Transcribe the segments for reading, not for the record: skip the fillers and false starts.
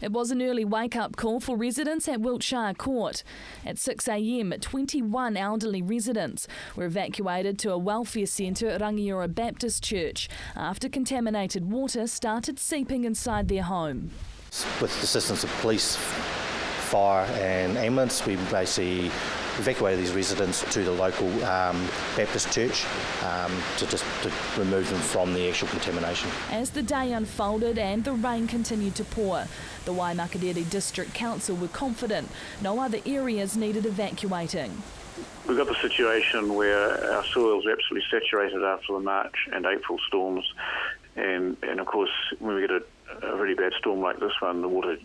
It was an early wake-up call for residents at Wiltshire Court. At 6 a.m, 21 elderly residents were evacuated to a welfare centre at Rangiora Baptist Church after contaminated water started seeping inside their home. With the assistance of police, fire and ambulance, we basically evacuated these residents to the local Baptist church to remove them from the actual contamination. As the day unfolded and the rain continued to pour, the Waimakariri District Council were confident no other areas needed evacuating. We've got the situation where our soils are absolutely saturated after the March and April storms, and of course when we get a really bad storm like this one, all the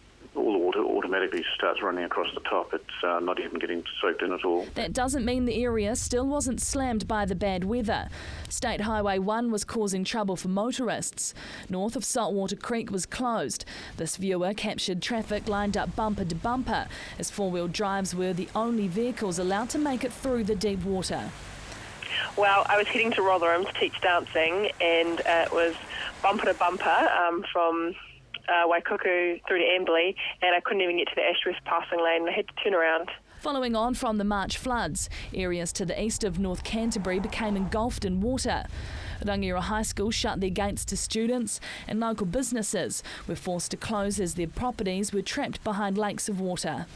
water automatically starts running across the top. It's not even getting soaked in at all. That doesn't mean the area still wasn't slammed by the bad weather. State Highway 1 was causing trouble for motorists. North of Saltwater Creek was closed. This viewer captured traffic lined up bumper to bumper as four-wheel drives were the only vehicles allowed to make it through the deep water. Well, I was heading to Rotherham to teach dancing, and it was bumper to bumper from Waikuku through to Amberley, and I couldn't even get to the Ashworth passing lane. I had to turn around. Following on from the March floods, areas to the east of North Canterbury became engulfed in water. Rangiora High School shut their gates to students, and local businesses were forced to close as their properties were trapped behind lakes of water.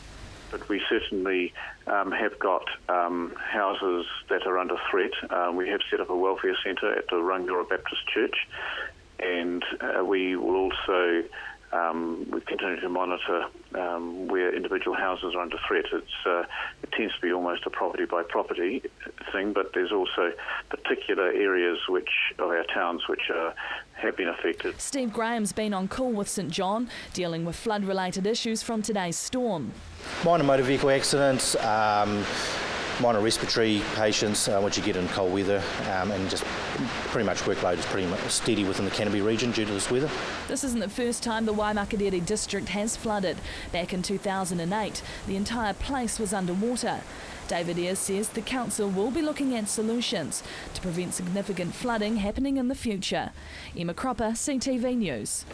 But we certainly have got houses that are under threat. We have set up a welfare centre at the Rangiora Baptist Church, and we will also we continue to monitor where individual houses are under threat. It tends to be almost a property by property thing, but there's also particular areas of our towns which have been affected. Steve Graham's been on call with St John, dealing with flood-related issues from today's storm. Minor motor vehicle accidents, minor respiratory patients, which you get in cold weather, and just pretty much workload is pretty much steady within the Canterbury region due to this weather. This isn't the first time the Waimakariri district has flooded. Back in 2008, the entire place was underwater. David Ayres says the council will be looking at solutions to prevent significant flooding happening in the future. Emma Cropper, CTV News.